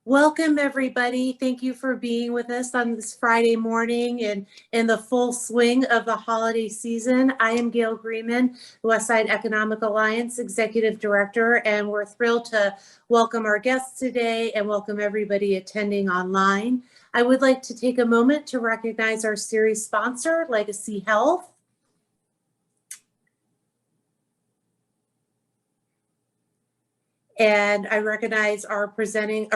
Welcome, everybody. Thank you for being with us on this Friday morning and in the full swing of the holiday season. I am Gail Greenman, Westside Economic Alliance Executive Director, and we're thrilled to welcome our guests today and welcome everybody attending online. I would like to take a moment to recognize our series sponsor, Legacy Health. And I recognize our presenting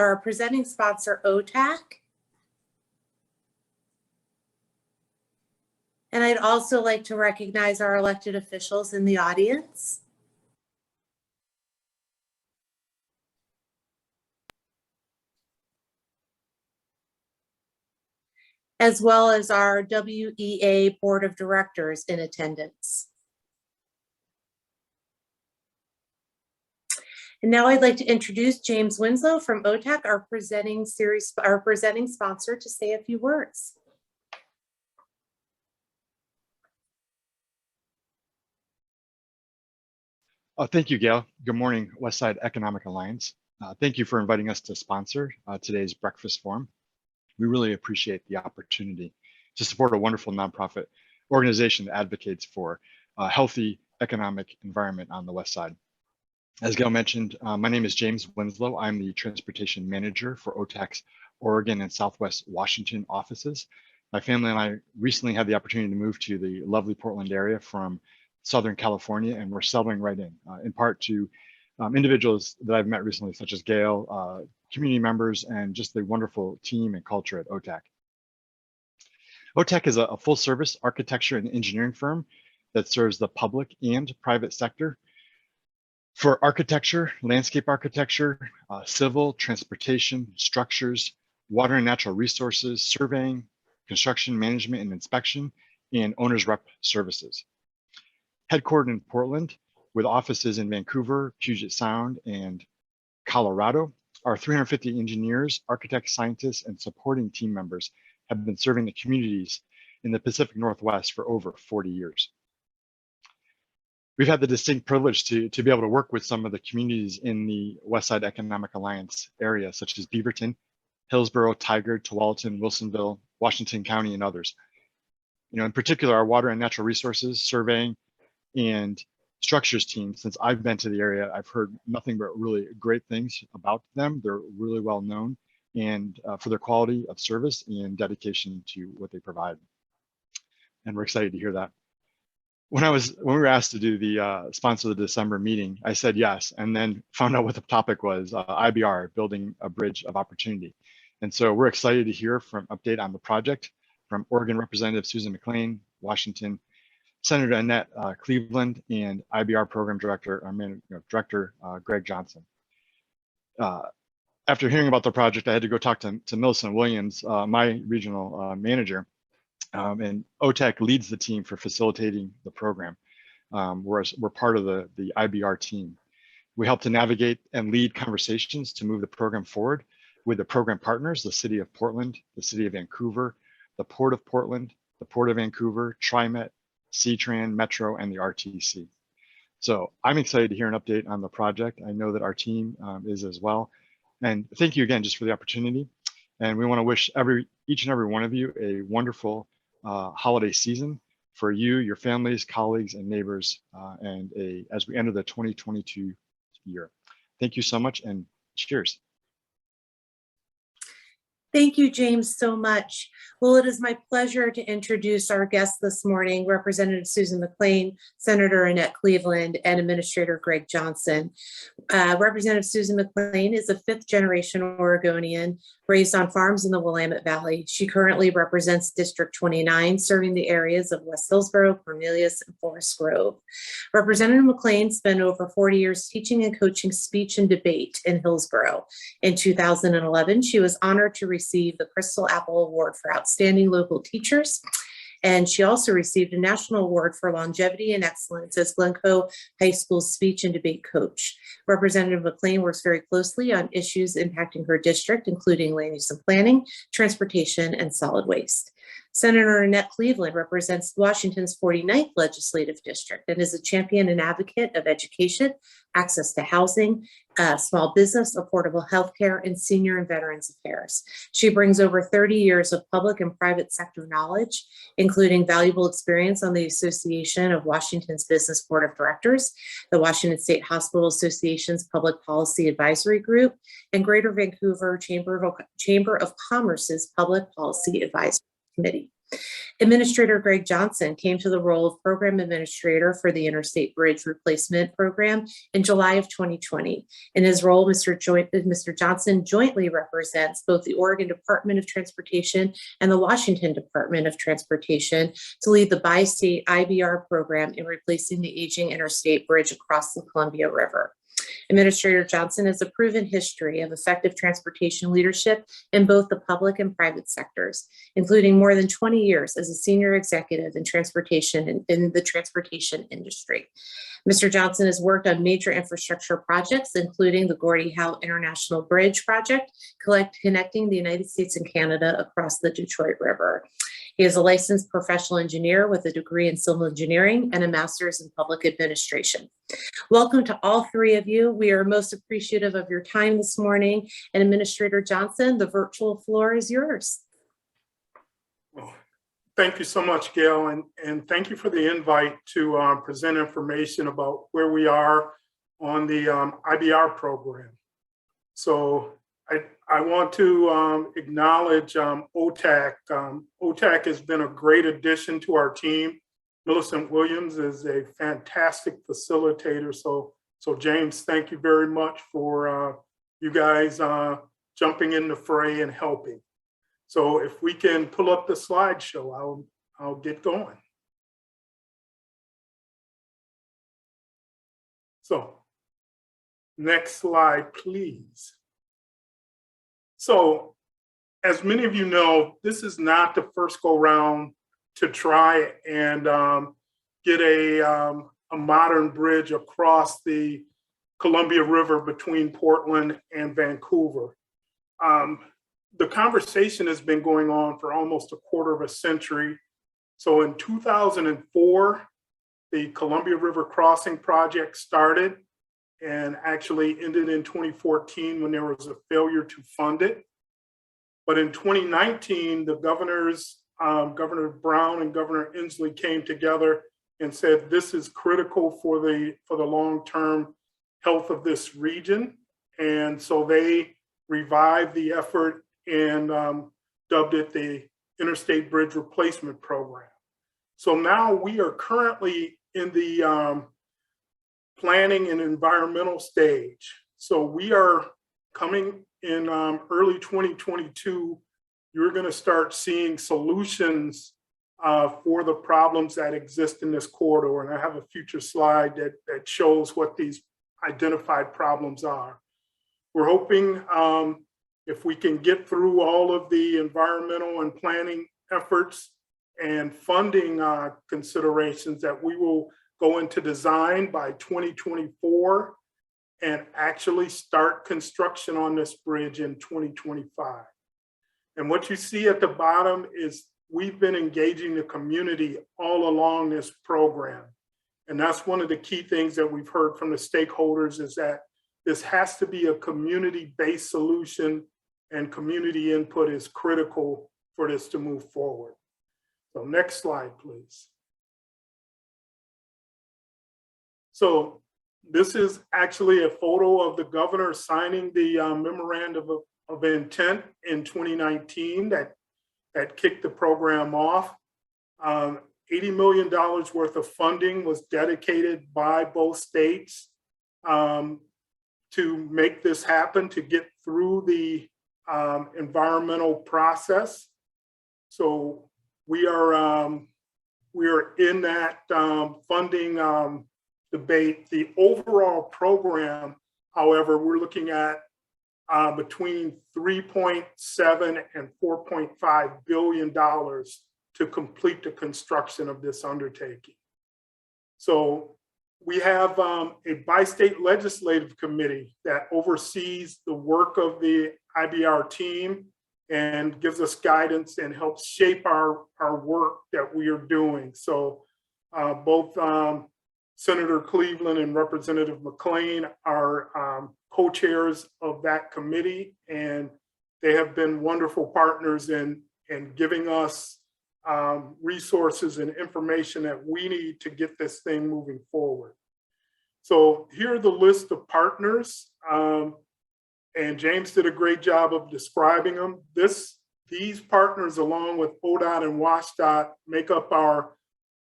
sponsor, OTAC. And I'd also like to recognize our elected officials in the audience. As well as our WEA Board of Directors in attendance. And now I'd like to introduce James Winslow from OTAC, our presenting sponsor, to say a few words. Thank you, Gail. Good morning, Westside Economic Alliance. Thank you for inviting us to sponsor today's breakfast forum. We really appreciate the opportunity to support a wonderful nonprofit organization that advocates for a healthy economic environment on the West Side. As Gail mentioned, my name is James Winslow. I'm the transportation manager for OTAC's Oregon and Southwest Washington offices. My family and I recently had the opportunity to move to the lovely Portland area from Southern California, and we're settling right in part to individuals that I've met recently, such as Gail, community members, and just the wonderful team and culture at OTAC. OTAC is a full service architecture and engineering firm that serves the public and private sector for architecture, landscape architecture, civil, transportation, structures, water and natural resources, surveying, construction management and inspection, and owner's rep services. Headquartered in Portland with offices in Vancouver, Puget Sound, and Colorado, our 350 engineers, architects, scientists, and supporting team members have been serving the communities in the Pacific Northwest for over 40 years. We've had the distinct privilege to be able to work with some of the communities in the Westside Economic Alliance area, such as Beaverton, Hillsborough, Tigard, Tualatin, Wilsonville, Washington County, and others. In particular, our water and natural resources, surveying, and structures team, since I've been to the area, I've heard nothing but really great things about them. They're really well known and for their quality of service and dedication to what they provide. And we're excited to hear that. When we were asked to do the sponsor the December meeting, I said yes, and then found out what the topic was, IBR, Building a Bridge of Opportunity. And so we're excited to hear from update on the project from Oregon Representative Susan McLain, Washington Senator Annette Cleveland, and IBR Program Director, Greg Johnson. After hearing about the project, I had to go talk to Millicent Williams, my regional manager, and OTAC leads the team for facilitating the program, whereas we're part of the IBR team. We help to navigate and lead conversations to move the program forward with the program partners, the City of Portland, the City of Vancouver, the Port of Portland, the Port of Vancouver, TriMet, C-Tran, Metro, and the RTC. So I'm excited to hear an update on the project. I know that our team is as well. And thank you again just for the opportunity. And we want to wish each and every one of you a wonderful holiday season for you, your families, colleagues, and neighbors, as we enter the 2022 year. Thank you so much, and cheers. Thank you, James, so much. Well, it is my pleasure to introduce our guest this morning, Representative Susan McLain, Senator Annette Cleveland, and Administrator Greg Johnson. Representative Susan McLain is a fifth-generation Oregonian raised on farms in the Willamette Valley. She currently represents District 29, serving the areas of West Hillsborough, Cornelius, and Forest Grove. Representative McLain spent over 40 years teaching and coaching speech and debate in Hillsborough. In 2011, she was honored to receive the Crystal Apple Award for Outstanding Local Teachers. And she also received a national award for longevity and excellence as Glencoe High School's speech and debate coach. Representative McLain works very closely on issues impacting her district, including land use and planning, transportation, and solid waste. Senator Annette Cleveland represents Washington's 49th Legislative District and is a champion and advocate of education, access to housing, small business, affordable health care, and senior and veterans affairs. She brings over 30 years of public and private sector knowledge, including valuable experience on the Association of Washington's Business Board of Directors, the Washington State Hospital Association's Public Policy Advisory Group, and Greater Vancouver Chamber of Commerce's Public Policy Advisory Committee. Administrator Greg Johnson came to the role of Program Administrator for the Interstate Bridge Replacement Program in July of 2020. In his role, Mr. Johnson jointly represents both the Oregon Department of Transportation and the Washington Department of Transportation to lead the bi-state IBR program in replacing the aging interstate bridge across the Columbia River. Administrator Johnson has a proven history of effective transportation leadership in both the public and private sectors, including more than 20 years as a senior executive in transportation in the transportation industry. Mr. Johnson has worked on major infrastructure projects, including the Gordie Howe International Bridge project, connecting the United States and Canada across the Detroit River. He is a licensed professional engineer with a degree in civil engineering and a master's in public administration. Welcome to all three of you. We are most appreciative of your time this morning. And Administrator Johnson, the virtual floor is yours. Well, thank you so much, Gail, and thank you for the invite to present information about where we are on the IBR program. So I want to acknowledge OTAC. OTAC has been a great addition to our team. Millicent Williams is a fantastic facilitator. So James, thank you very much for you guys jumping in the fray and helping. So if we can pull up the slideshow, I'll get going. So next slide, please. So as many of you know, this is not the first go round to try and get a modern bridge across the Columbia River between Portland and Vancouver. The conversation has been going on for almost a quarter of a century. So in 2004, the Columbia River Crossing Project started and actually ended in 2014 when there was a failure to fund it. But in 2019, the governors, Governor Brown and Governor Inslee, came together and said, this is critical for the long-term health of this region. And so they revived the effort and dubbed it the Interstate Bridge Replacement Program. So now we are currently in the planning and environmental stage. So we are coming in early 2022, you're going to start seeing solutions for the problems that exist in this corridor. And I have a future slide that shows what these identified problems are. We're hoping if we can get through all of the environmental and planning efforts and funding considerations, that we will go into design by 2024 and actually start construction on this bridge in 2025. And what you see at the bottom is we've been engaging the community all along this program. And that's one of the key things that we've heard from the stakeholders, is that this has to be a community-based solution, and community input is critical for this to move forward. So next slide, please. So this is actually a photo of the governor signing the memorandum of intent in 2019 that kicked the program off. $80 million worth of funding was dedicated by both states to make this happen, to get through the environmental process. So we are in that funding debate. The overall program, however, we're looking at between $3.7 and $4.5 billion to complete the construction of this undertaking. So we have a bi-state legislative committee that oversees the work of the IBR team and gives us guidance and helps shape our work that we are doing. So both Senator Cleveland and Representative McLain are co-chairs of that committee, and they have been wonderful partners in giving us resources and information that we need to get this thing moving forward. So here are the list of partners, and James did a great job of describing them. These partners, along with ODOT and WSDOT, make up our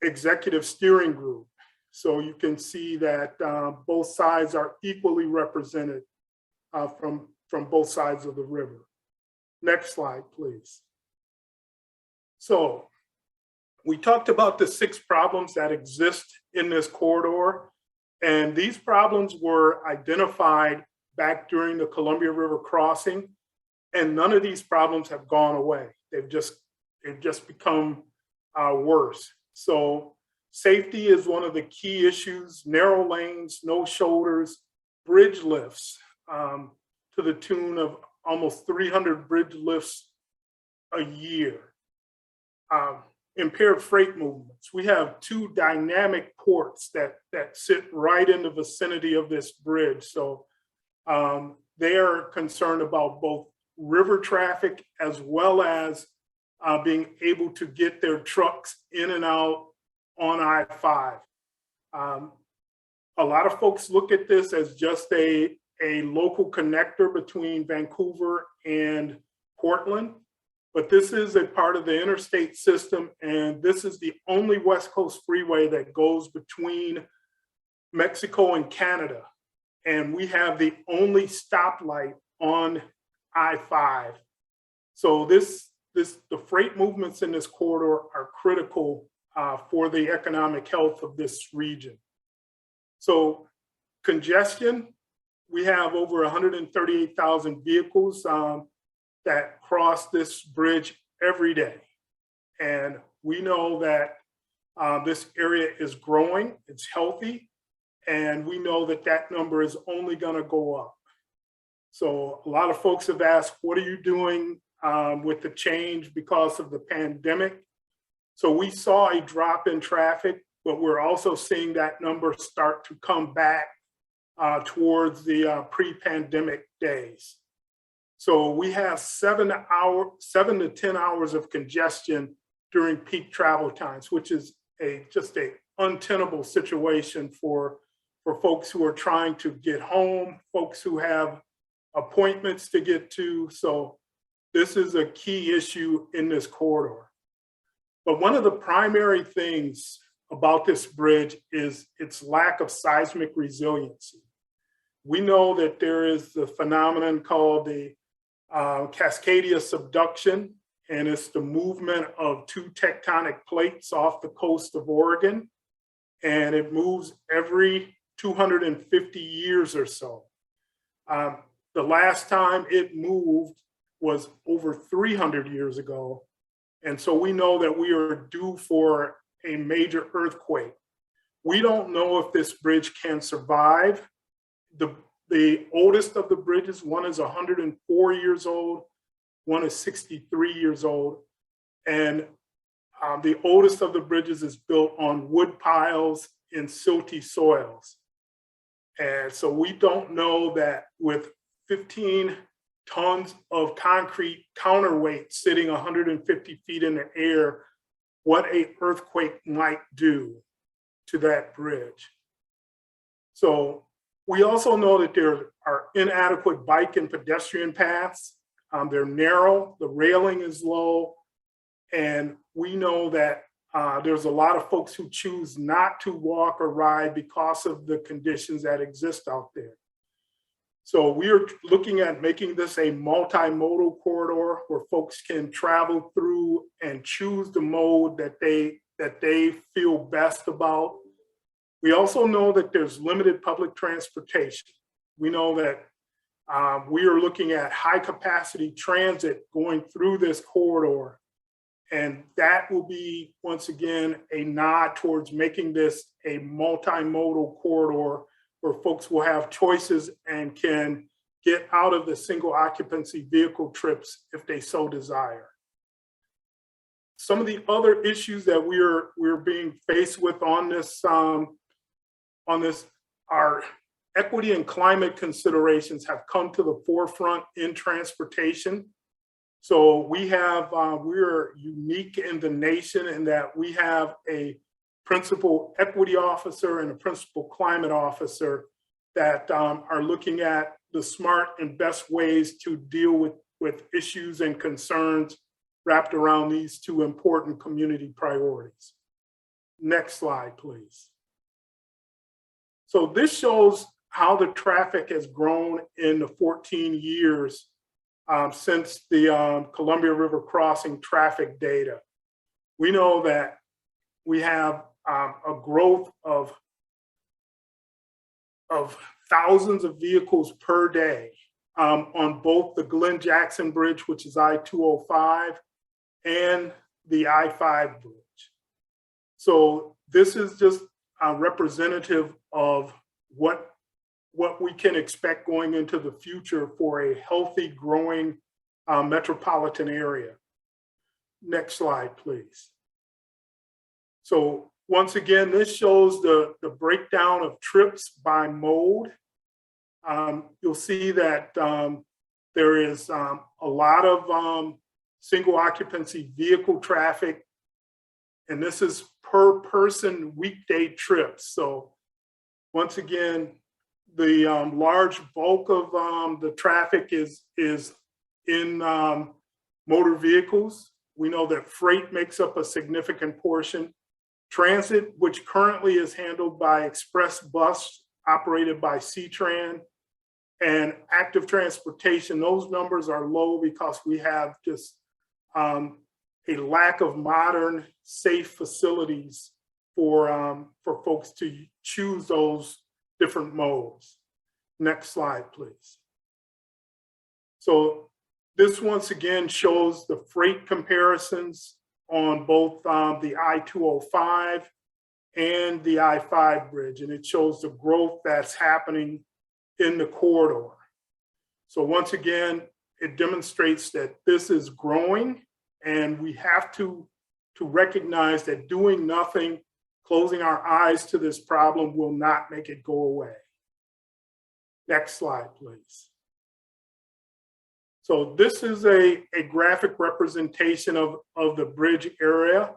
executive steering group. So you can see that both sides are equally represented from both sides of the river. Next slide, please. So we talked about the 6 problems that exist in this corridor, and these problems were identified back during the Columbia River crossing, and none of these problems have gone away. They've just become worse. So safety is one of the key issues: narrow lanes, no shoulders, bridge lifts, to the tune of almost 300 bridge lifts a year. Impaired freight movements. We have 2 dynamic ports that sit right in the vicinity of this bridge. So they are concerned about both river traffic as well as being able to get their trucks in and out on I-5. A lot of folks look at this as just a local connector between Vancouver and Portland, but this is a part of the interstate system, and this is the only West Coast freeway that goes between Mexico and Canada. And we have the only stoplight on I-5. So the freight movements in this corridor are critical for the economic health of this region. So congestion, we have over 138,000 vehicles that cross this bridge every day. And we know that this area is growing, it's healthy, and we know that that number is only gonna go up. So a lot of folks have asked, what are you doing with the change because of the pandemic? So we saw a drop in traffic, but we're also seeing that number start to come back towards the pre-pandemic days. So we have 7 to 10 hours of congestion during peak travel times, which is just a untenable situation for folks who are trying to get home, folks who have appointments to get to. So this is a key issue in this corridor. But one of the primary things about this bridge is its lack of seismic resiliency. We know that there is the phenomenon called the Cascadia subduction, and it's the movement of 2 tectonic plates off the coast of Oregon, and it moves every 250 years or so. The last time it moved was over 300 years ago, and so we know that we are due for a major earthquake. We don't know if this bridge can survive. The oldest of the bridges, one is 104 years old, one is 63 years old, and the oldest of the bridges is built on wood piles in silty soils. And so we don't know that with 15 tons of concrete counterweight sitting 150 feet in the air, what an earthquake might do to that bridge. So we also know that there are inadequate bike and pedestrian paths. They're narrow, the railing is low, and we know that there's a lot of folks who choose not to walk or ride because of the conditions that exist out there. So we are looking at making this a multimodal corridor where folks can travel through and choose the mode that they feel best about. We also know that there's limited public transportation. We know that we are looking at high capacity transit going through this corridor. And that will be, once again, a nod towards making this a multimodal corridor where folks will have choices and can get out of the single occupancy vehicle trips if they so desire. Some of the other issues that we're being faced with on this are equity and climate considerations have come to the forefront in transportation. So we're unique in the nation in that we have a principal equity officer and a principal climate officer that are looking at the smart and best ways to deal with issues and concerns wrapped around these two important community priorities. Next slide, please. So this shows how the traffic has grown in the 14 years since the Columbia River crossing traffic data. We know that we have a growth of thousands of vehicles per day on both the Glenn Jackson Bridge, which is I-205, and the I-5 bridge. So this is just representative of what we can expect going into the future for a healthy, growing metropolitan area. Next slide, please. So once again, this shows the breakdown of trips by mode. You'll see that there is a lot of single occupancy vehicle traffic, and this is per person weekday trips. So once again, the large bulk of the traffic is in motor vehicles. We know that freight makes up a significant portion. Transit, which currently is handled by express bus operated by C-Tran, and active transportation, those numbers are low because we have just a lack of modern, safe facilities for folks to choose those different modes. Next slide, please. So this once again shows the freight comparisons on both the I-205 and the I-5 bridge, and it shows the growth that's happening in the corridor. So once again, it demonstrates that this is growing, and we have to recognize that doing nothing, closing our eyes to this problem will not make it go away. Next slide, please. So this is a graphic representation of the bridge area.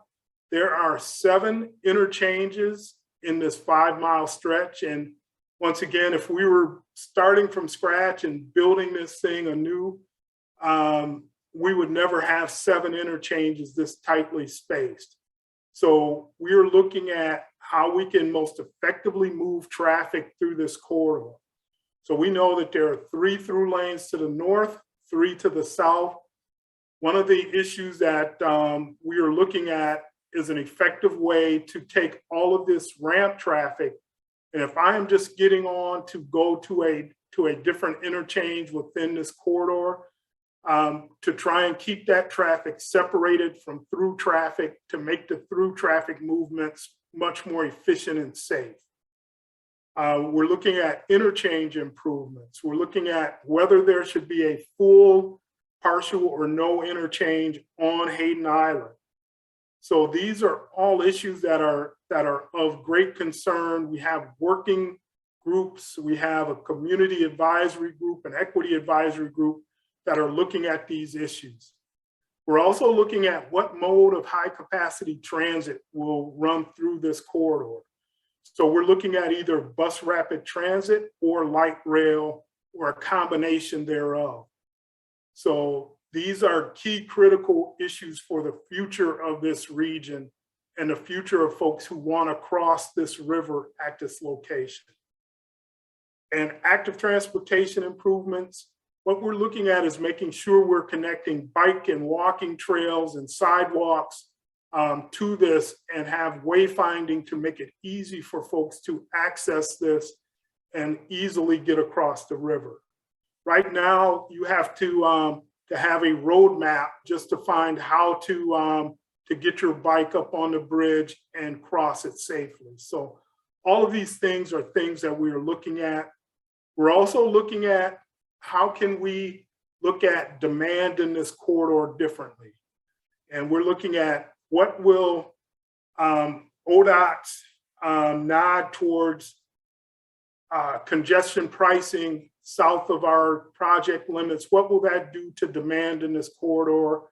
There are 7 interchanges in this 5-mile stretch. And once again, if we were starting from scratch and building this thing anew, we would never have 7 interchanges this tightly spaced. So we're looking at how we can most effectively move traffic through this corridor. So we know that there are 3 through lanes to the north, 3 to the south. One of the issues that we are looking at is an effective way to take all of this ramp traffic. And if I am just getting on to go to a different interchange within this corridor, to try and keep that traffic separated from through traffic to make the through traffic movements much more efficient and safe. We're looking at interchange improvements. We're looking at whether there should be a full, partial, or no interchange on Hayden Island. So these are all issues that are of great concern. We have working groups. We have a community advisory group, an equity advisory group that are looking at these issues. We're also looking at what mode of high capacity transit will run through this corridor. So we're looking at either bus rapid transit or light rail or a combination thereof. So these are key critical issues for the future of this region and the future of folks who want to cross this river at this location. And active transportation improvements, what we're looking at is making sure we're connecting bike and walking trails and sidewalks to this and have wayfinding to make it easy for folks to access this and easily get across the river. Right now, you have to have a roadmap just to find how to get your bike up on the bridge and cross it safely. So all of these things are things that we are looking at. We're also looking at how can we look at demand in this corridor differently? And we're looking at what will ODOT's nod towards congestion pricing south of our project limits. What will that do to demand in this corridor?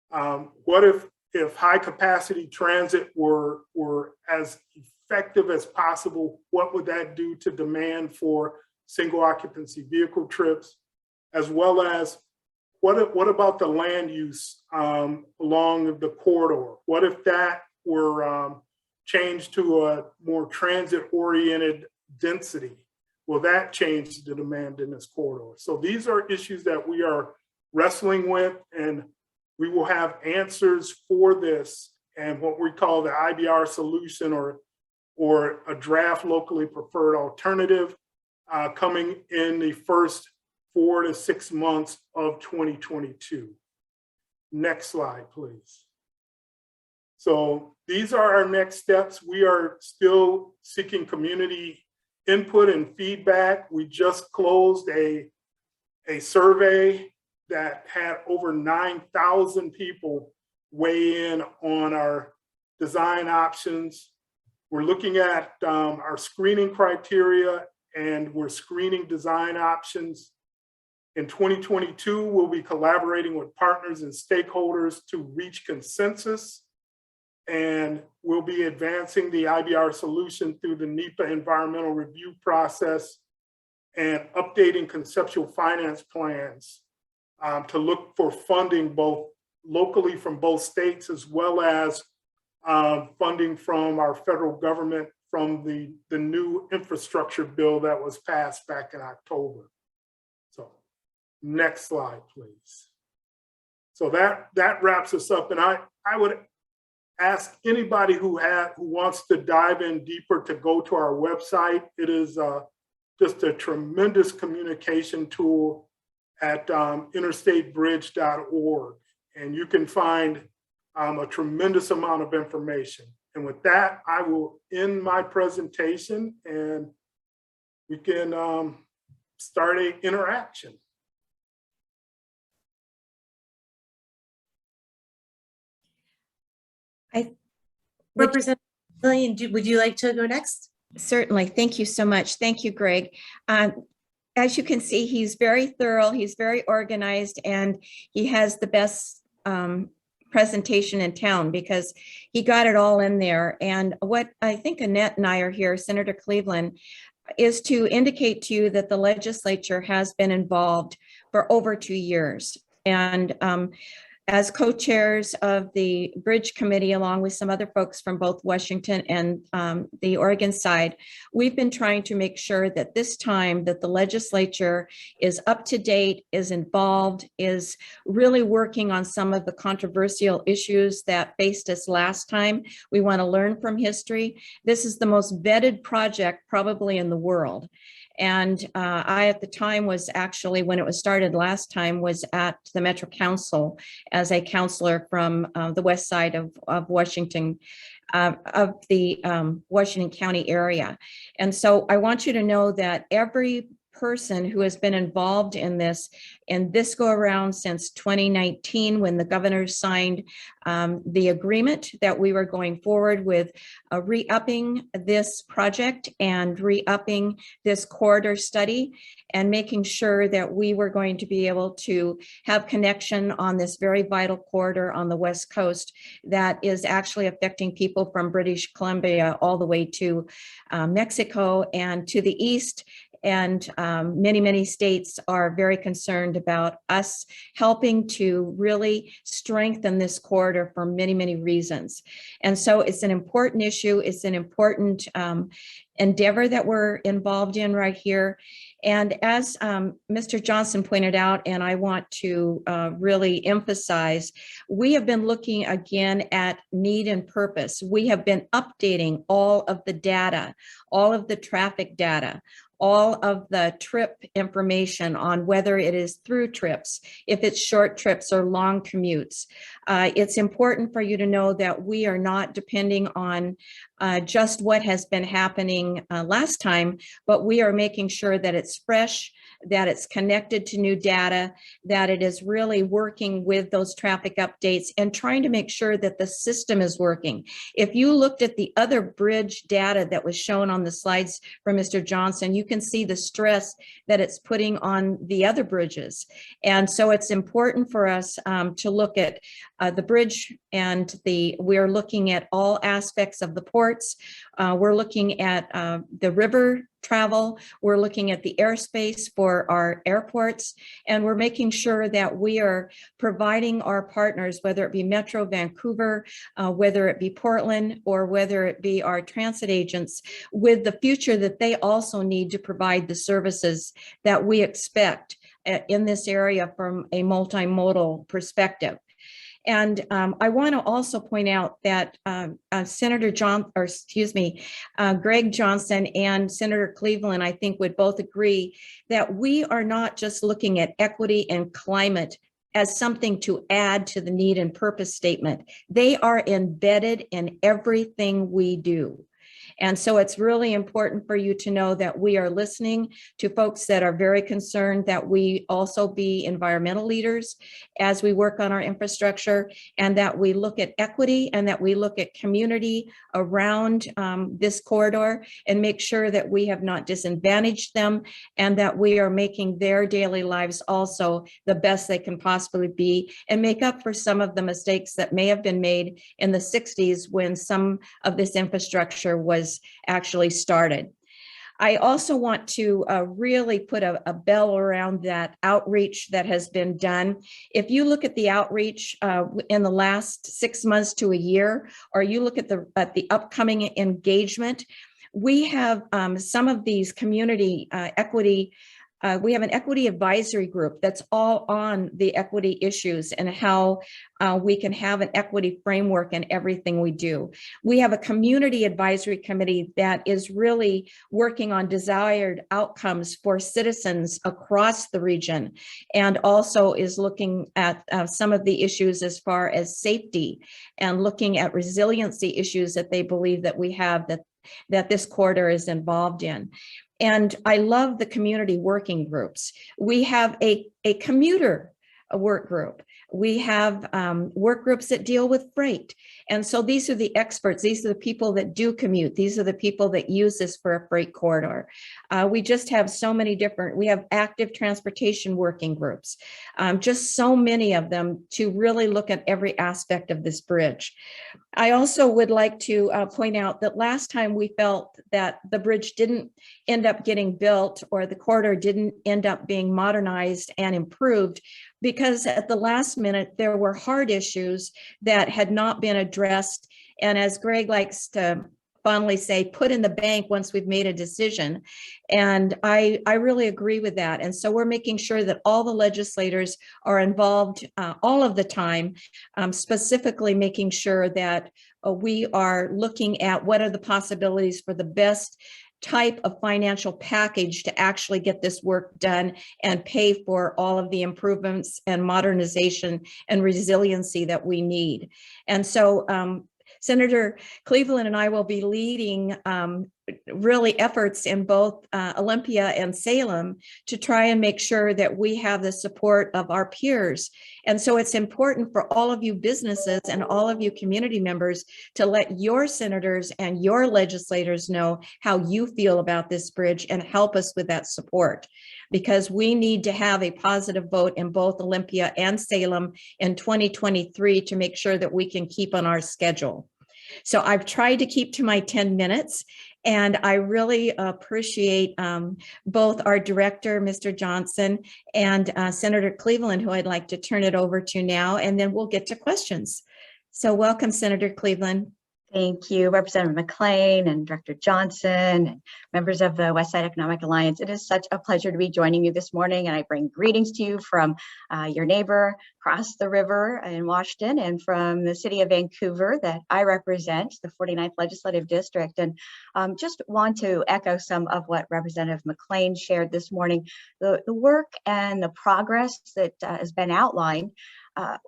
What if high capacity transit were as effective as possible? What would that do to demand for single occupancy vehicle trips? As well as what about the land use along the corridor? What if that were changed to a more transit-oriented density? Will that change the demand in this corridor? So these are issues that we are wrestling with, and we will have answers for this and what we call the IBR solution or a draft locally preferred alternative coming in the first 4 to 6 months of 2022. Next slide, please. So these are our next steps. We are still seeking community input and feedback. We just closed a survey that had over 9,000 people weigh in on our design options. We're looking at our screening criteria, and we're screening design options. In 2022, we'll be collaborating with partners and stakeholders to reach consensus, and we'll be advancing the IBR solution through the NEPA environmental review process and updating conceptual finance plans to look for funding both locally from both states as well as funding from our federal government from the new infrastructure bill that was passed back in October. So next slide, please. So that wraps us up. And I would ask anybody who wants to dive in deeper to go to our website. It is just a tremendous communication tool at interstatebridge.org. And you can find a tremendous amount of information. And with that, I will end my presentation and we can start an interaction. Representative McLain, would you like to go next? Certainly. Thank you so much. Thank you, Greg. As you can see, he's very thorough, he's very organized, and he has the best presentation in town because he got it all in there. And what I think Annette and I are here, Senator Cleveland, is to indicate to you that the legislature has been involved for over 2 years. And as co-chairs of the Bridge Committee, along with some other folks from both Washington and the Oregon side, we've been trying to make sure that this time that the legislature is up to date, is involved, is really working on some of the controversial issues that faced us last time. We want to learn from history. This is the most vetted project probably in the world. And I, at the time, was actually, when it was started last time, was at the Metro Council as a counselor from the west side of Washington, of the Washington County area. And so I want you to know that every person who has been involved in this go around since 2019, when the governor signed the agreement that we were going forward with re-upping this project and re-upping this corridor study and making sure that we were going to be able to have connection on this very vital corridor on the West Coast that is actually affecting people from British Columbia all the way to Mexico and to the east. And many, many states are very concerned about us helping to really strengthen this corridor for many, many reasons. And so it's an important issue. It's an important endeavor that we're involved in right here. And as Mr. Johnson pointed out, and I want to really emphasize, we have been looking again at need and purpose. We have been updating all of the data, all of the traffic data, all of the trip information on whether it is through trips, if it's short trips or long commutes. It's important for you to know that we are not depending on just what has been happening last time, but we are making sure that it's fresh, that it's connected to new data, that it is really working with those traffic updates and trying to make sure that the system is working. If you looked at the other bridge data that was shown on the slides from Mr. Johnson, you can see the stress that it's putting on the other bridges. And so it's important for us to look at the bridge and we're looking at all aspects of the ports. We're looking at the river travel. We're looking at the airspace for our airports, and we're making sure that we are providing our partners, whether it be Metro Vancouver, whether it be Portland, or whether it be our transit agents, with the future that they also need to provide the services that we expect in this area from a multimodal perspective. And I want to also point out that Greg Johnson and Senator Cleveland, I think, would both agree that we are not just looking at equity and climate as something to add to the need and purpose statement. They are embedded in everything we do. And so it's really important for you to know that we are listening to folks that are very concerned that we also be environmental leaders as we work on our infrastructure, and that we look at equity and that we look at community around this corridor and make sure that we have not disadvantaged them and that we are making their daily lives also the best they can possibly be and make up for some of the mistakes that may have been made in the 60s when some of this infrastructure was actually started. I also want to really put a bell around that outreach that has been done. If you look at the outreach in the last 6 months to a year, or you look at the upcoming engagement, we have some of these community equity. We have an equity advisory group that's all on the equity issues and how we can have an equity framework in everything we do. We have a community advisory committee that is really working on desired outcomes for citizens across the region, and also is looking at some of the issues as far as safety and looking at resiliency issues that they believe that we have that this corridor is involved in. And I love the community working groups. We have a commuter work group. We have work groups that deal with freight. And so these are the experts. These are the people that do commute. These are the people that use this for a freight corridor. We just have so many we have active transportation working groups, just so many of them to really look at every aspect of this bridge. I also would like to point out that last time we felt that the bridge didn't end up getting built, or the corridor didn't end up being modernized and improved, because at the last minute, there were hard issues that had not been addressed. And as Greg likes to fondly say, put in the bank once we've made a decision. And I really agree with that. And so we're making sure that all the legislators are involved all of the time, specifically making sure that we are looking at what are the possibilities for the best type of financial package to actually get this work done and pay for all of the improvements and modernization and resiliency that we need. And so Senator Cleveland and I will be leading really efforts in both Olympia and Salem to try and make sure that we have the support of our peers. And so it's important for all of you businesses and all of you community members to let your senators and your legislators know how you feel about this bridge and help us with that support, because we need to have a positive vote in both Olympia and Salem in 2023 to make sure that we can keep on our schedule. So I've tried to keep to my 10 minutes, and I really appreciate both our director, Mr. Johnson, and Senator Cleveland, who I'd like to turn it over to now, and then we'll get to questions. So welcome, Senator Cleveland. Thank you, Representative McLean and Director Johnson and members of the West Side Economic Alliance. It is such a pleasure to be joining you this morning, and I bring greetings to you from your neighbor across the river in Washington and from the city of Vancouver that I represent, the 49th Legislative District. And just want to echo some of what Representative McLean shared this morning. The work and the progress that has been outlined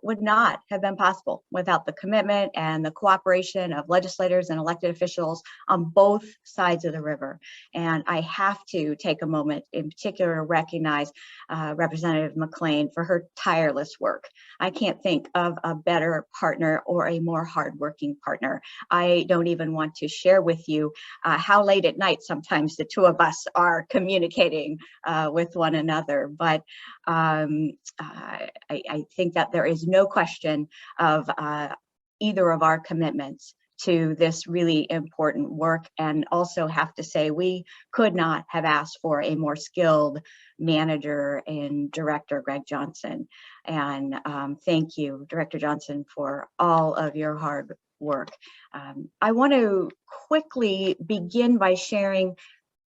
would not have been possible without the commitment and the cooperation of legislators and elected officials on both sides of the river. And I have to take a moment in particular to recognize Representative McLean for her tireless work. I can't think of a better partner or a more hardworking partner. I don't even want to share with you how late at night sometimes the two of us are communicating with one another. But I think that there is no question of either of our commitments to this really important work, and also have to say we could not have asked for a more skilled manager and director, Greg Johnson. And thank you, Director Johnson, for all of your hard work. I want to quickly begin by sharing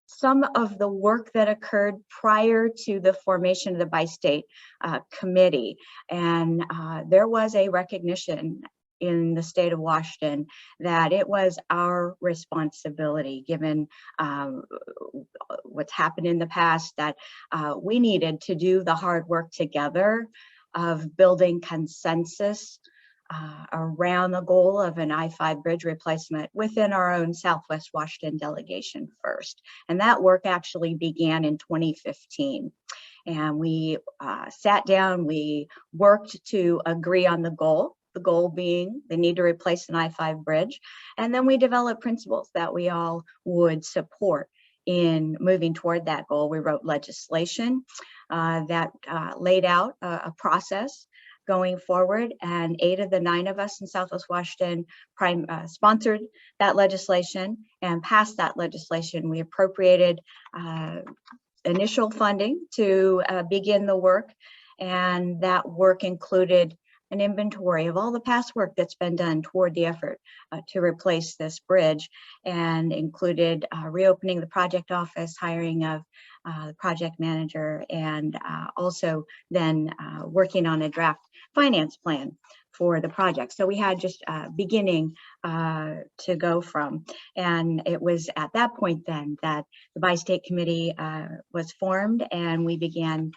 some of the work that occurred prior to the formation of the Bi-State Committee. And there was a recognition in the state of Washington that it was our responsibility, given what's happened in the past, that we needed to do the hard work together of building consensus around the goal of an I-5 bridge replacement within our own Southwest Washington delegation first. And that work actually began in 2015. And we sat down, we worked to agree on the goal being the need to replace an I-5 bridge. And then we developed principles that we all would support in moving toward that goal. We wrote legislation that laid out a process going forward, and 8 of the 9 of us in Southwest Washington sponsored that legislation and passed that legislation. We appropriated initial funding to begin the work, and that work included an inventory of all the past work that's been done toward the effort to replace this bridge, and included reopening the project office, hiring of the project manager, and also then working on a draft finance plan for the project. So we had just beginning to go from. And it was at that point then that the Bi-State Committee was formed, and we began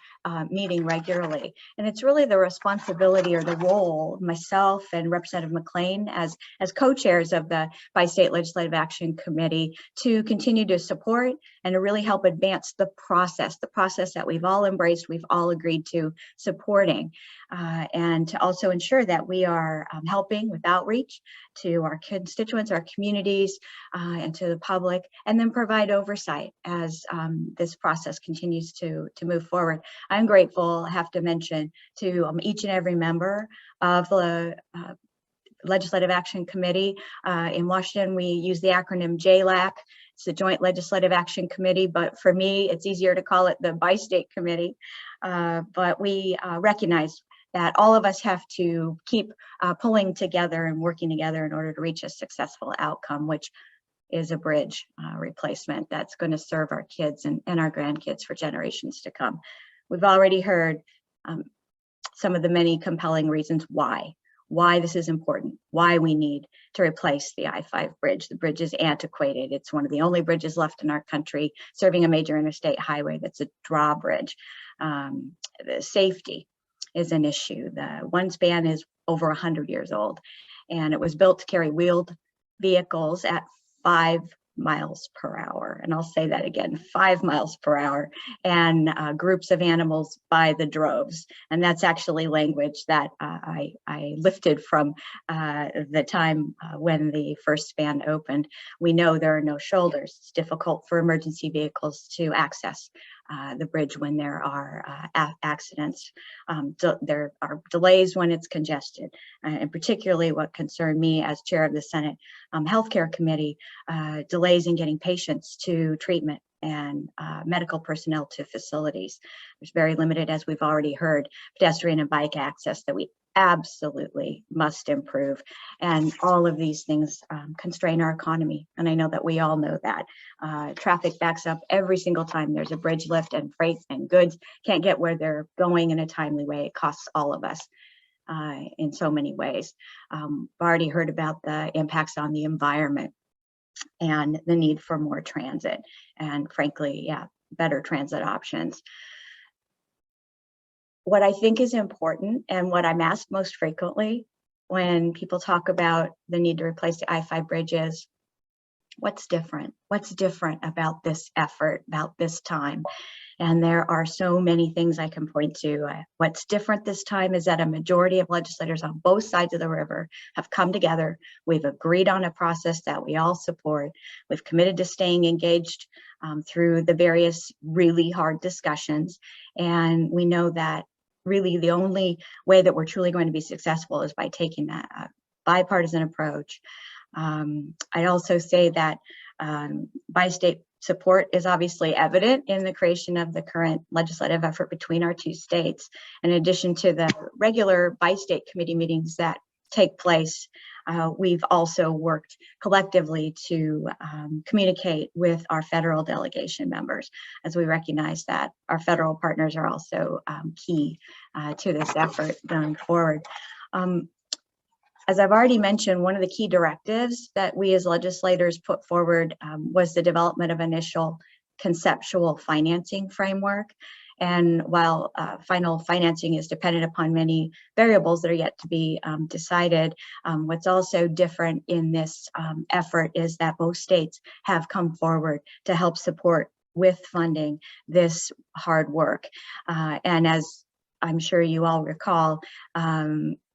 meeting regularly. And it's really the responsibility or the role of myself and Representative McLean as co-chairs of the Bi-State Legislative Action Committee to continue to support and to really help advance the process that we've all embraced, we've all agreed to supporting, and to also ensure that we are helping with outreach to our constituents, our communities, and to the public, and then provide oversight as this process continues to move forward. I'm grateful, I have to mention, to each and every member of the Legislative Action Committee. In Washington, we use the acronym JLAC. It's the Joint Legislative Action Committee, but for me, it's easier to call it the Bi-State Committee. But we recognize that all of us have to keep pulling together and working together in order to reach a successful outcome, which is a bridge replacement that's going to serve our kids and our grandkids for generations to come. We've already heard some of the many compelling reasons why this is important, why we need to replace the I-5 bridge. The bridge is antiquated. It's one of the only bridges left in our country serving a major interstate highway that's a drawbridge. The safety is an issue. The one span is over 100 years old, and it was built to carry wheeled vehicles at 5 miles per hour. And I'll say that again, 5 miles per hour, and groups of animals by the droves. And that's actually language that I lifted from the time when the first span opened. We know there are no shoulders. It's difficult for emergency vehicles to access the bridge when there are accidents. There are delays when it's congested, and particularly what concerned me as chair of the Senate Healthcare Committee, delays in getting patients to treatment and medical personnel to facilities. There's very limited, as we've already heard, pedestrian and bike access that we absolutely must improve. And all of these things constrain our economy. And I know that we all know that. Traffic backs up every single time there's a bridge lift, and freight and goods can't get where they're going in a timely way. It costs all of us in so many ways. We've already heard about the impacts on the environment and the need for more transit and, frankly, yeah, better transit options. What I think is important, and what I'm asked most frequently when people talk about the need to replace the I-5 bridges, what's different? What's different about this effort, about this time? And there are so many things I can point to. What's different this time is that a majority of legislators on both sides of the river have come together. We've agreed on a process that we all support. We've committed to staying engaged through the various really hard discussions. And we know that really the only way that we're truly going to be successful is by taking that bipartisan approach. I'd also say that bi-state support is obviously evident in the creation of the current legislative effort between our two states. In addition to the regular bi-state committee meetings that take place, we've also worked collectively to communicate with our federal delegation members, as we recognize that our federal partners are also key to this effort going forward. As I've already mentioned, one of the key directives that we as legislators put forward was the development of initial conceptual financing framework. And while final financing is dependent upon many variables that are yet to be decided, what's also different in this effort is that both states have come forward to help support with funding this hard work. And as I'm sure you all recall,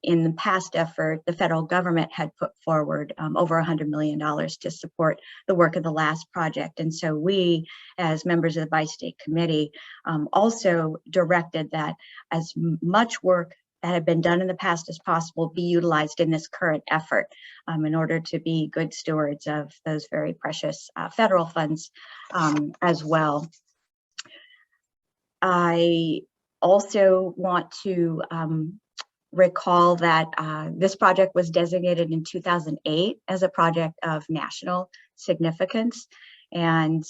in the past effort, the federal government had put forward over $100 million to support the work of the last project. And so we, as members of the Bi-State Committee, also directed that as much work that had been done in the past as possible be utilized in this current effort in order to be good stewards of those very precious federal funds as well. I also want to recall that this project was designated in 2008 as a project of national significance. And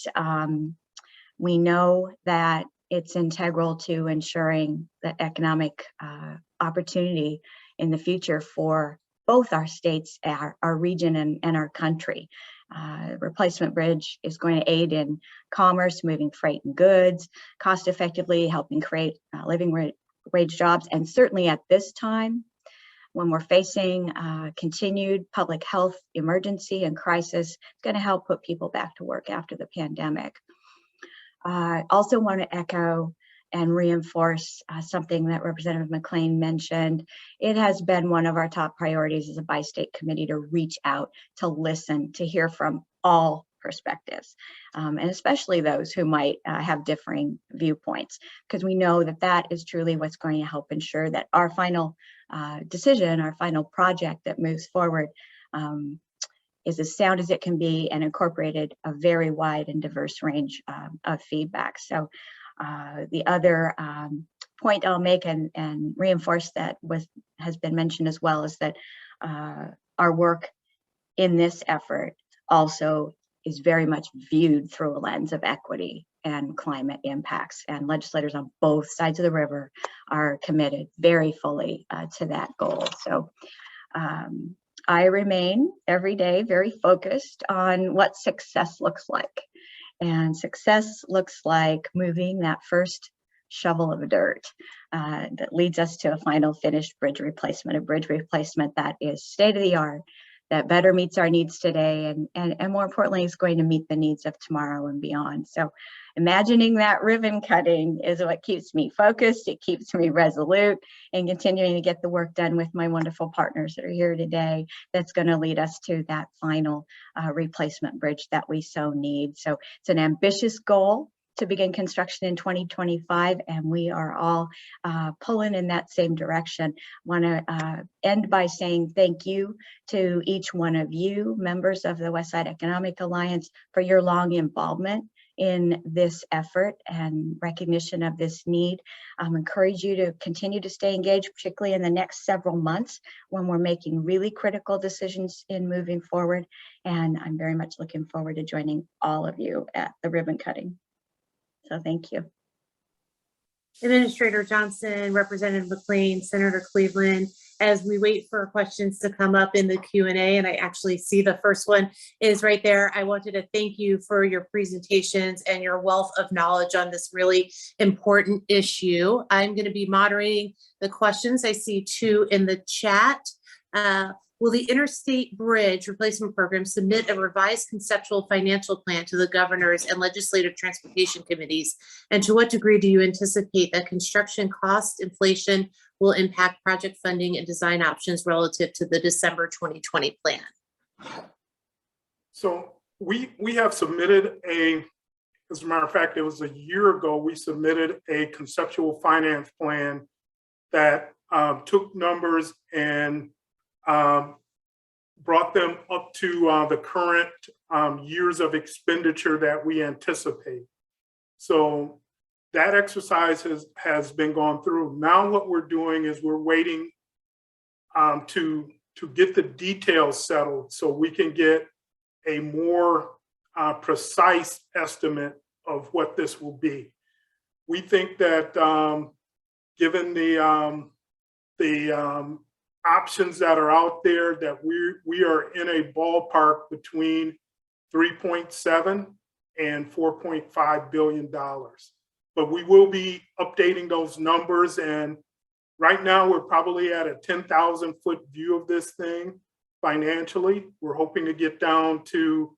we know that it's integral to ensuring the economic opportunity in the future for both our states, our region, and our country. Replacement bridge is going to aid in commerce, moving freight and goods, cost effectively helping create living wage jobs. And certainly at this time, when we're facing continued public health emergency and crisis, it's going to help put people back to work after the pandemic. I also want to echo and reinforce something that Representative McLain mentioned. It has been one of our top priorities as a bi-state committee to reach out, to listen, to hear from all perspectives, and especially those who might have differing viewpoints, because we know that that is truly what's going to help ensure that our final decision, our final project that moves forward is as sound as it can be and incorporated a very wide and diverse range of feedback. So the other point I'll make and reinforce that has been mentioned as well is that our work in this effort also is very much viewed through a lens of equity and climate impacts, and legislators on both sides of the river are committed very fully to that goal. So I remain every day very focused on what success looks like. And success looks like moving that first shovel of dirt that leads us to a final finished bridge replacement, a bridge replacement that is state of the art, that better meets our needs today, and more importantly, is going to meet the needs of tomorrow and beyond. So imagining that ribbon cutting is what keeps me focused. It keeps me resolute and continuing to get the work done with my wonderful partners that are here today. That's going to lead us to that final replacement bridge that we so need. So it's an ambitious goal. to begin construction in 2025, and we are all pulling in that same direction. Want to end by saying thank you to each one of you, members of the Westside Economic Alliance, for your long involvement in this effort and recognition of this need. Encourage you to continue to stay engaged, particularly in the next several months when we're making really critical decisions in moving forward. And I'm very much looking forward to joining all of you at the ribbon cutting. So thank you. Administrator Johnson, Representative McLean, Senator Cleveland, as we wait for questions to come up in the Q&A, and I actually see the first one is right there. I wanted to thank you for your presentations and your wealth of knowledge on this really important issue. I'm going to be moderating the questions. I see two in the chat. Will the Interstate Bridge Replacement Program submit a revised conceptual financial plan to the governors and legislative transportation committees? And to what degree do you anticipate that construction cost inflation will impact project funding and design options relative to the December 2020 plan? So we have submitted as a matter of fact, it was a year ago, we submitted a conceptual finance plan that took numbers and brought them up to the current years of expenditure that we anticipate. So that exercise has been gone through. Now what we're doing is we're waiting to get the details settled so we can get a more precise estimate of what this will be. We think that given the options that are out there, that we are in a ballpark between 3.7 and $4.5 billion. But we will be updating those numbers, and right now we're probably at a 10,000 foot view of this thing financially. We're hoping to get down to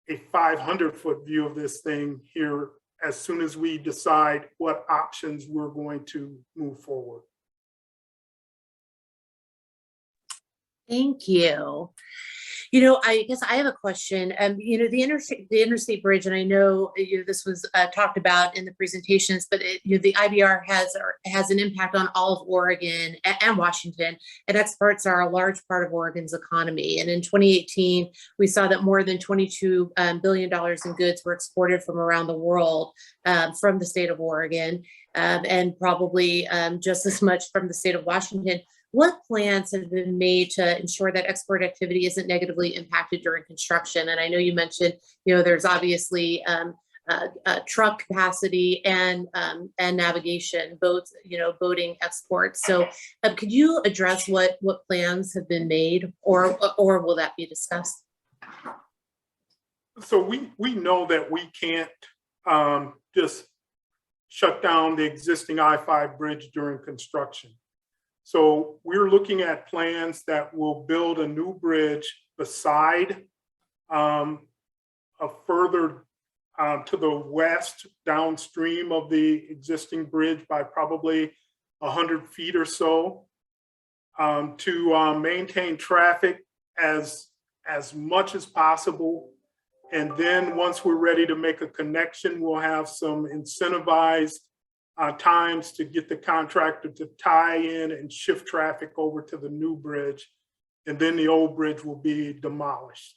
a 500 foot view of this thing here as soon as we decide what options we're going to move forward. Thank you. You know, I guess I have a question. You know, the Interstate Bridge, and I know, this was talked about in the presentations, but the IBR has an impact on all of Oregon and Washington, and exports are a large part of Oregon's economy. And in 2018, we saw that more than $22 billion in goods were exported from around the world from the state of Oregon, and probably just as much from the state of Washington. What plans have been made to ensure that export activity isn't negatively impacted during construction? And I know you mentioned, there's obviously truck capacity and navigation, both, boating exports. So could you address what plans have been made, or will that be discussed? So we know that we can't just shut down the existing I-5 bridge during construction. So we're looking at plans that will build a new bridge beside a further to the west downstream of the existing bridge by probably 100 feet or so, to maintain traffic as much as possible. And then once we're ready to make a connection, we'll have some incentivized times to get the contractor to tie in and shift traffic over to the new bridge, and then the old bridge will be demolished.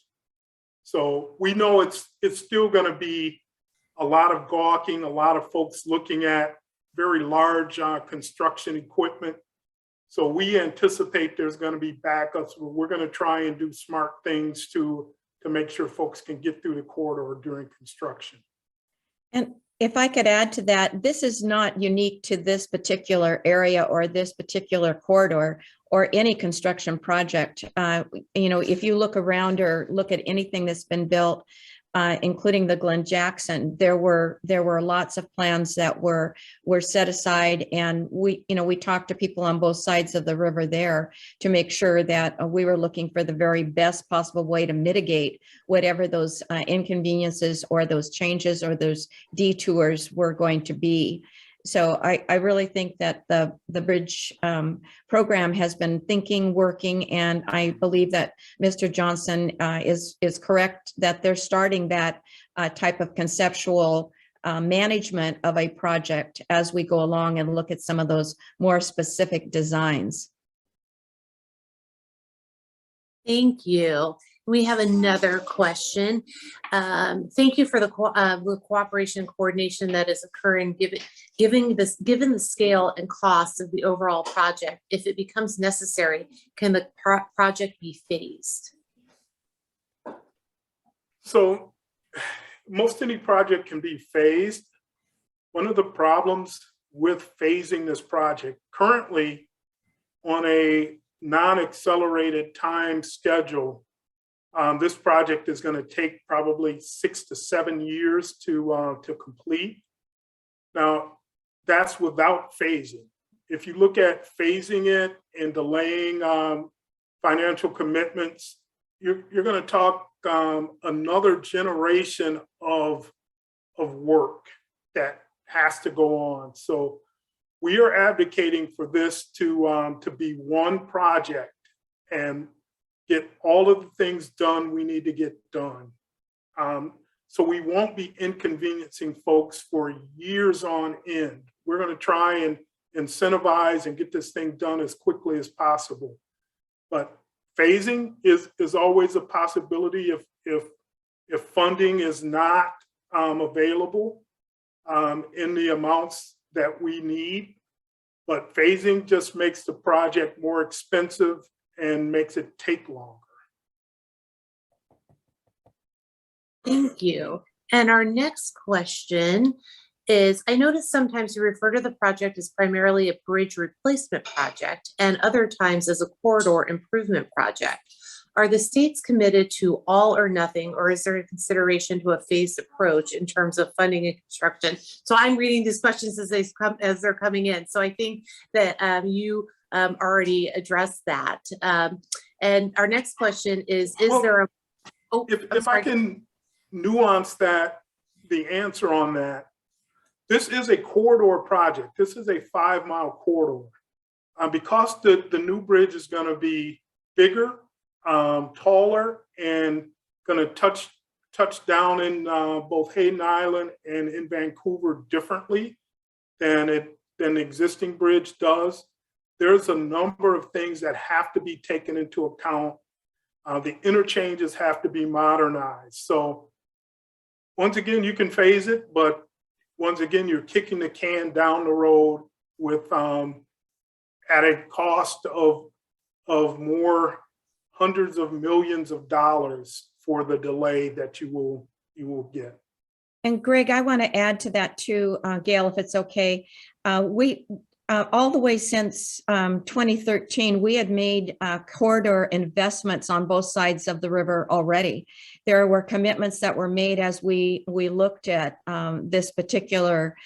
So we know it's still going to be a lot of gawking, a lot of folks looking at very large construction equipment. So we anticipate there's going to be backups, but we're going to try and do smart things to make sure folks can get through the corridor during construction. And if I could add to that, this is not unique to this particular area or this particular corridor or any construction project. If you look around or look at anything that's been built, including the Glen Jackson, there were lots of plans that were set aside, and we talked to people on both sides of the river there to make sure that we were looking for the very best possible way to mitigate whatever those inconveniences or those changes or those detours were going to be. So I really think that the bridge program has been thinking, working, and I believe that Mr. Johnson is correct that they're starting that type of conceptual management of a project as we go along and look at some of those more specific designs. Thank you. We have another question. Thank you for the cooperation and coordination that is occurring given the scale and cost of the overall project. If it becomes necessary, can the project be phased? So most any project can be phased. One of the problems with phasing this project currently on a non-accelerated time schedule, this project is going to take probably 6 to 7 years to complete. Now, that's without phasing. If you look at phasing it and delaying financial commitments, you're going to talk another generation of work that has to go on. So we are advocating for this to be one project and get all of the things done we need to get done. So we won't be inconveniencing folks for years on end. We're going to try and incentivize and get this thing done as quickly as possible. But phasing is always a possibility if funding is not available in the amounts that we need. But phasing just makes the project more expensive and makes it take longer. Thank you. And our next question is, I notice sometimes you refer to the project as primarily a bridge replacement project and other times as a corridor improvement project. Are the states committed to all or nothing, or is there a consideration to a phased approach in terms of funding and construction? So I'm reading these questions as they're coming in. So I think that you already addressed that. And our next question is there a, if I can nuance that, the answer on that, this is a corridor project. This is a 5-mile corridor. Because the new bridge is going to be bigger, taller, and going to touch down in both Hayden Island and in Vancouver differently than the existing bridge does. There's a number of things that have to be taken into account. The interchanges have to be modernized. So once again, you can phase it, but once again, you're kicking the can down the road with at a cost of more hundreds of millions of dollars for the delay that you will get. And Greg, I want to add to that too, Gail, if it's okay. We all the way since 2013, we had made corridor investments on both sides of the river already. There were commitments that were made as we looked at this particular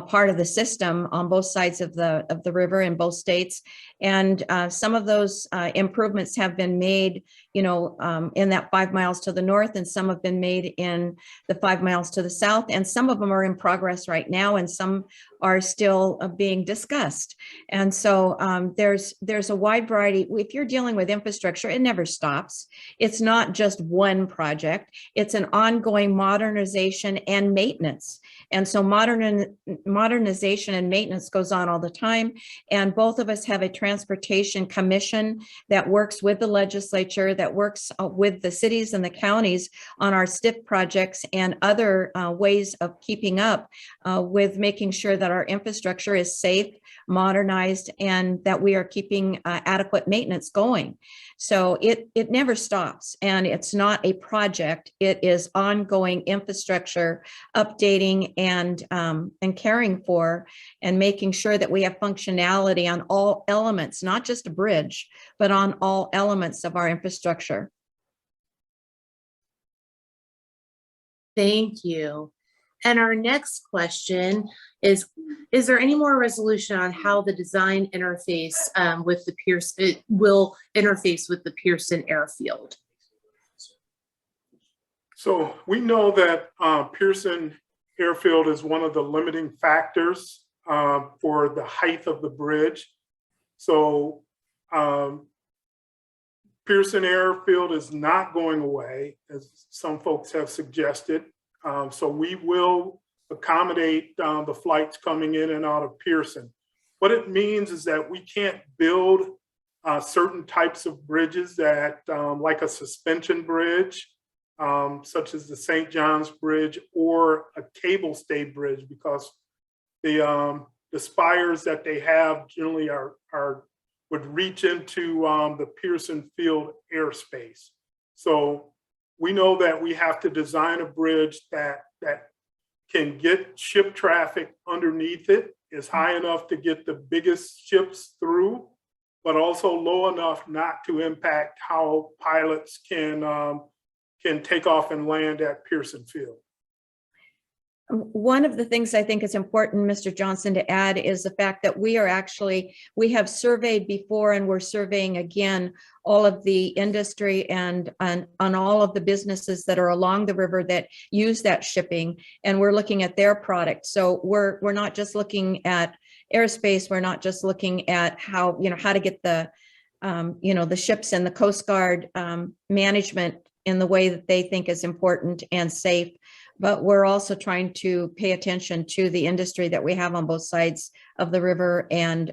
part of the system on both sides of the river in both states. And some of those improvements have been made, in that 5 miles to the north, and some have been made in the 5 miles to the south. And some of them are in progress right now, and some are still being discussed. And so there's a wide variety. If you're dealing with infrastructure, it never stops. It's not just one project. It's an ongoing modernization and maintenance. And so modernization and maintenance goes on all the time. And both of us have a transportation commission that works with the legislature, that works with the cities and the counties on our STIP projects and other ways of keeping up with making sure that our infrastructure is safe, modernized, and that we are keeping adequate maintenance going. So it never stops, and it's not a project. It is ongoing infrastructure updating and caring for and making sure that we have functionality on all elements, not just a bridge, but on all elements of our infrastructure. Thank you. And our next question is there any more resolution on how the design interface with the Pearson will interface with the Pearson airfield? So we know that Pearson Airfield is one of the limiting factors for the height of the bridge. So Pearson Airfield is not going away, as some folks have suggested. So we will accommodate the flights coming in and out of Pearson. What it means is that we can't build certain types of bridges that, like a suspension bridge, such as the St. John's Bridge or a cable stay bridge, because the spires that they have generally would reach into the Pearson Field airspace. So we know that we have to design a bridge that can get ship traffic underneath it, is high enough to get the biggest ships through, but also low enough not to impact how pilots can take off and land at Pearson Field. One of the things I think is important, Mr. Johnson, to add is the fact that we have surveyed before and we're surveying again all of the industry and on all of the businesses that are along the river that use that shipping, and we're looking at their product. So we're not just looking at airspace, we're not just looking at how to get the the ships and the Coast Guard management in the way that they think is important and safe, but we're also trying to pay attention to the industry that we have on both sides of the river and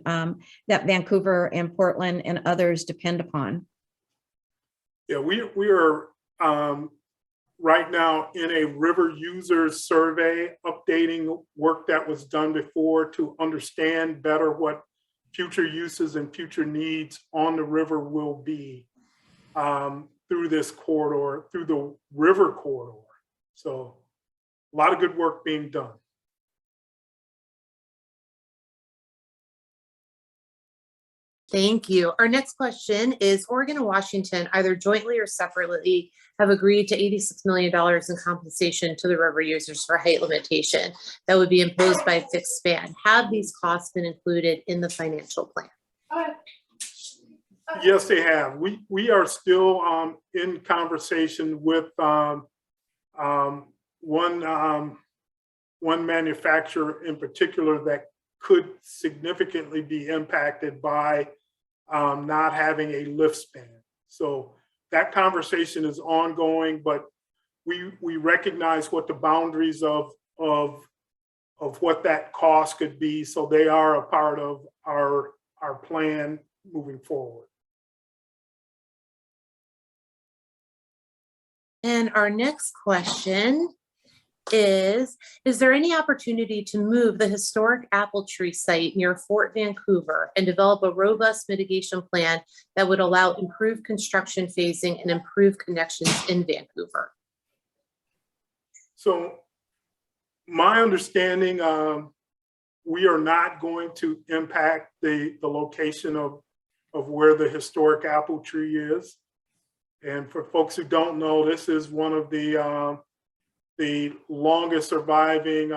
that Vancouver and Portland and others depend upon. Yeah, we are right now in a river users survey, updating work that was done before to understand better what future uses and future needs on the river will be through this corridor, through the river corridor. So a lot of good work being done. Thank you. Our next question is, Oregon and Washington, either jointly or separately, have agreed to $86 million in compensation to the river users for height limitation that would be imposed by a fixed span. Have these costs been included in the financial plan? Yes, they have. We are still in conversation with one manufacturer in particular that could significantly be impacted by not having a lift span. So that conversation is ongoing, but we recognize what the boundaries of what that cost could be. So they are a part of our plan moving forward. And our next question is there any opportunity to move the historic apple tree site near Fort Vancouver and develop a robust mitigation plan that would allow improved construction phasing and improved connections in Vancouver? So my understanding, we are not going to impact the location of where the historic apple tree is. And for folks who don't know, this is one of the longest surviving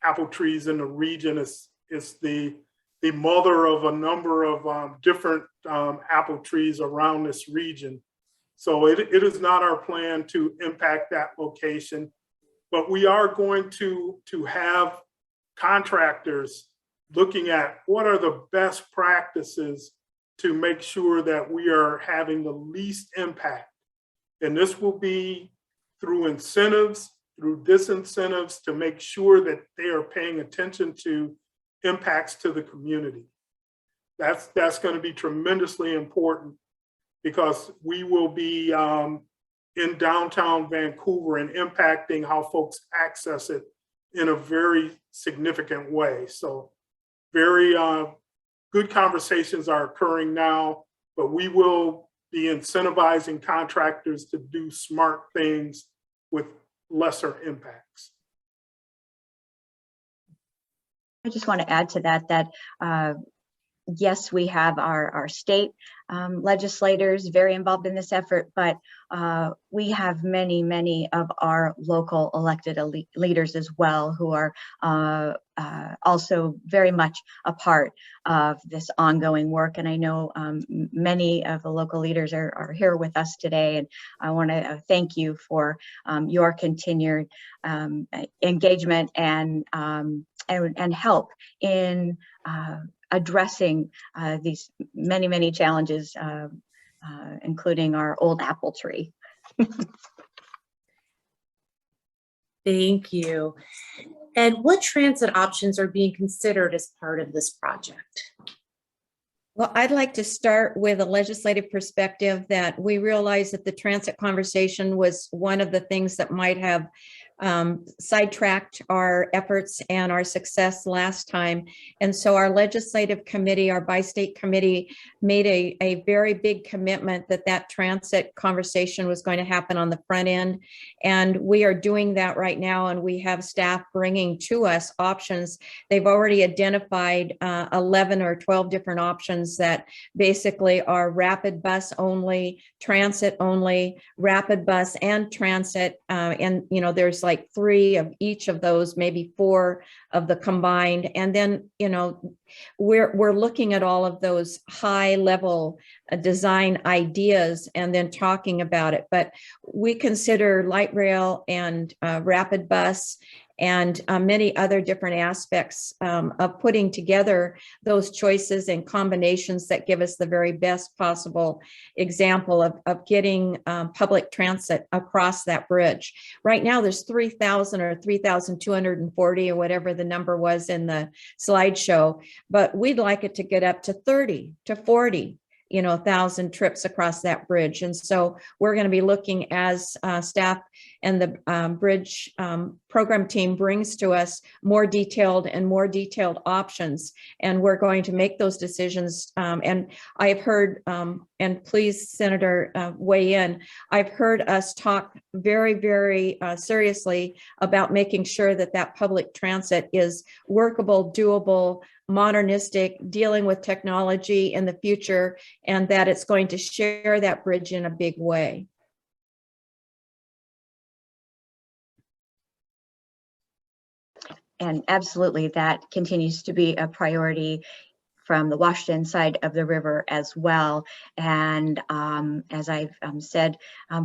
apple trees in the region. It's the mother of a number of different apple trees around this region. So it is not our plan to impact that location, but we are going to have contractors looking at what are the best practices to make sure that we are having the least impact. And this will be through incentives, through disincentives, to make sure that they are paying attention to impacts to the community. That's going to be tremendously important, because we will be in downtown Vancouver and impacting how folks access it in a very significant way. So very good conversations are occurring now, but we will be incentivizing contractors to do smart things with lesser impacts. I just want to add to that, yes, we have our state legislators very involved in this effort, but we have many of our local elected leaders as well, who are also very much a part of this ongoing work. And I know many of the local leaders are here with us today, and I want to thank you for your continued engagement and help in addressing these many challenges, including our old apple tree. Thank you. And what transit options are being considered as part of this project? Well, I'd like to start with a legislative perspective that we realize that the transit conversation was one of the things that might have sidetracked our efforts and our success last time. And so our legislative committee, our bi-state committee, made a very big commitment that that transit conversation was going to happen on the front end. And we are doing that right now. And we have staff bringing to us options. They've already identified 11 or 12 different options that basically are rapid bus only, transit only, rapid bus and transit. And, you know, there's like 3 of each of those, maybe 4 of the combined. And then, you know, we're looking at all of those high level design ideas and then talking about it. But we consider light rail and rapid bus and many other different aspects of putting together those choices and combinations that give us the very best possible example of getting public transit across that bridge. Right now, there's 3,000 or 3,240 or whatever the number was in the slideshow, but we'd like it to get up to 30 to 40. 1,000 trips across that bridge. And so we're going to be looking as staff and the bridge program team brings to us more detailed options. And we're going to make those decisions. And I've heard, and please, Senator, weigh in, I've heard us talk very, very seriously about making sure that that public transit is workable, doable, modernistic, dealing with technology in the future, and that it's going to share that bridge in a big way. And absolutely, that continues to be a priority from the Washington side of the river as well. And as I've said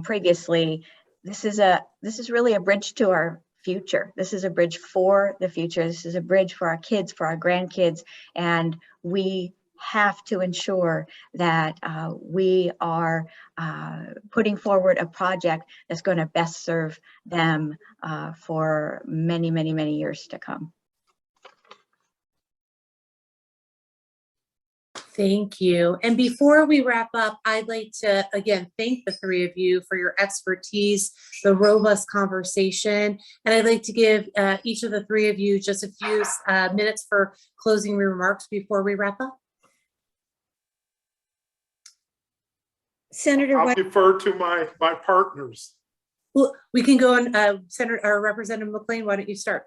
previously, this is really a bridge to our future. This is a bridge for the future. This is a bridge for our kids, for our grandkids, and we have to ensure that we are putting forward a project that's going to best serve them for many, many, many years to come. Thank you. And before we wrap up, I'd like to, again, thank the 3 of you for your expertise, the robust conversation. And I'd like to give each of the 3 of you just a few minutes for closing remarks before we wrap up. Senator, I'll defer to my partners. Well, we can go on, Senator or Representative McLean, why don't you start?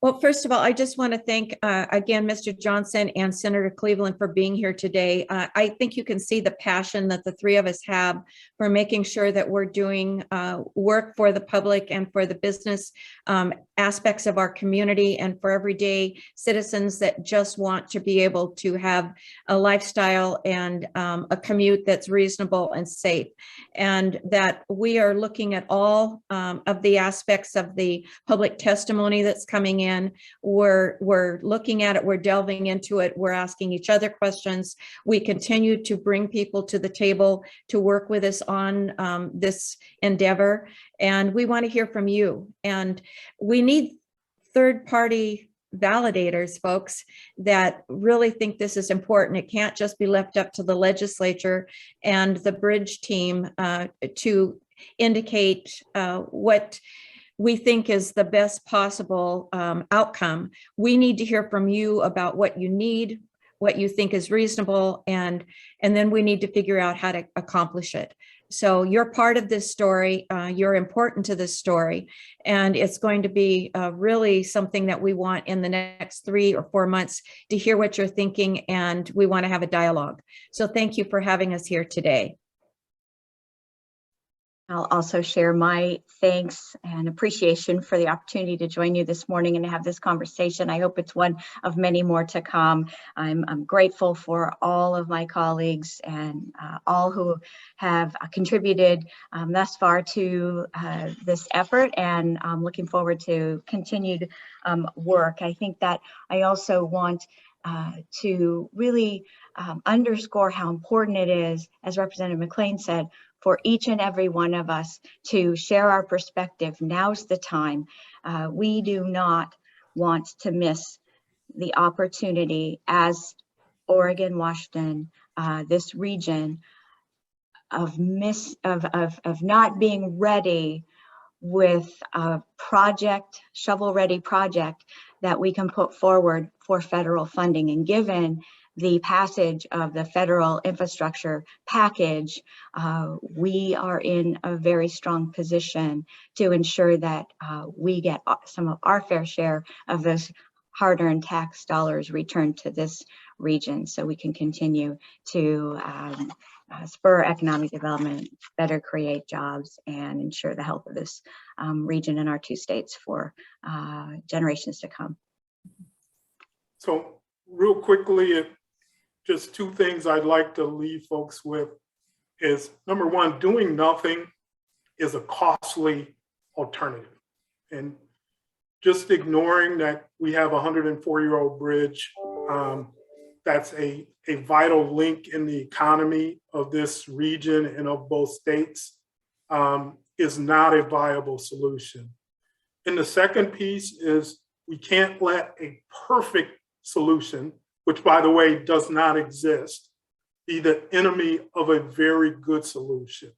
well, first of all, I just want to thank again, Mr. Johnson and Senator Cleveland for being here today. I think you can see the passion that the 3 of us have for making sure that we're doing work for the public and for the business aspects of our community and for everyday citizens that just want to be able to have a lifestyle and a commute that's reasonable and safe. And that we are looking at all of the aspects of the public testimony that's coming in. We're looking at it, we're delving into it, we're asking each other questions. We continue to bring people to the table to work with us on this endeavor. And we want to hear from you. And we need third-party validators, folks, that really think this is important. It can't just be left up to the legislature and the bridge team to indicate what we think is the best possible outcome. We need to hear from you about what you need, what you think is reasonable, and then we need to figure out how to accomplish it. So you're part of this story, you're important to this story, and it's going to be really something that we want in the next 3 or 4 months to hear what you're thinking, and we want to have a dialogue. So thank you for having us here today. I'll also share my thanks and appreciation for the opportunity to join you this morning and to have this conversation. I hope it's one of many more to come. I'm grateful for all of my colleagues and all who have contributed thus far to this effort, and I'm looking forward to continued work. I think that I also want to really underscore how important it is, as Representative McLain said, for each and every one of us to share our perspective. Now's the time. We do not want to miss the opportunity as Oregon, Washington, this region of not being ready with a project, shovel-ready project that we can put forward for federal funding. And given the passage of the federal infrastructure package, we are in a very strong position to ensure that we get some of our fair share of those hard-earned tax dollars returned to this region, so we can continue to spur economic development, better create jobs, and ensure the health of this region and our two states for generations to come. So real quickly, just two things I'd like to leave folks with is, number one, doing nothing is a costly alternative. And just ignoring that we have a 104-year-old bridge, that's a vital link in the economy of this region and of both states, is not a viable solution. And the second piece is we can't let a perfect solution, which by the way does not exist, be the enemy of a very good solution.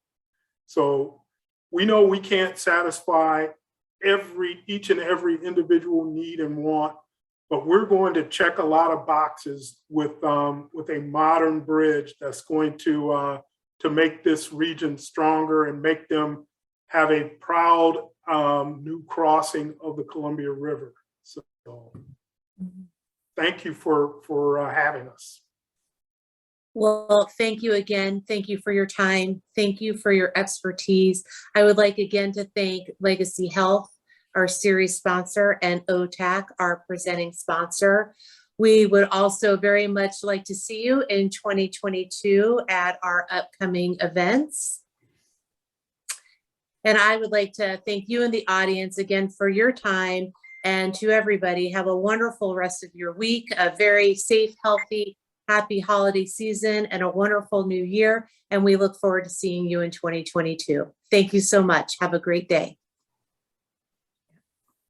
So we know we can't satisfy each and every individual need and want, but we're going to check a lot of boxes with a modern bridge that's going to make this region stronger and make them have a proud new crossing of the Columbia River. So thank you for having us. Well, thank you again. Thank you for your time. Thank you for your expertise. I would like again to thank Legacy Health, our series sponsor, and OTAC, our presenting sponsor. We would also very much like to see you in 2022 at our upcoming events. And I would like to thank you in the audience again for your time, and to everybody, have a wonderful rest of your week, a very safe, healthy, happy holiday season, and a wonderful new year. And we look forward to seeing you in 2022. Thank you so much. Have a great day.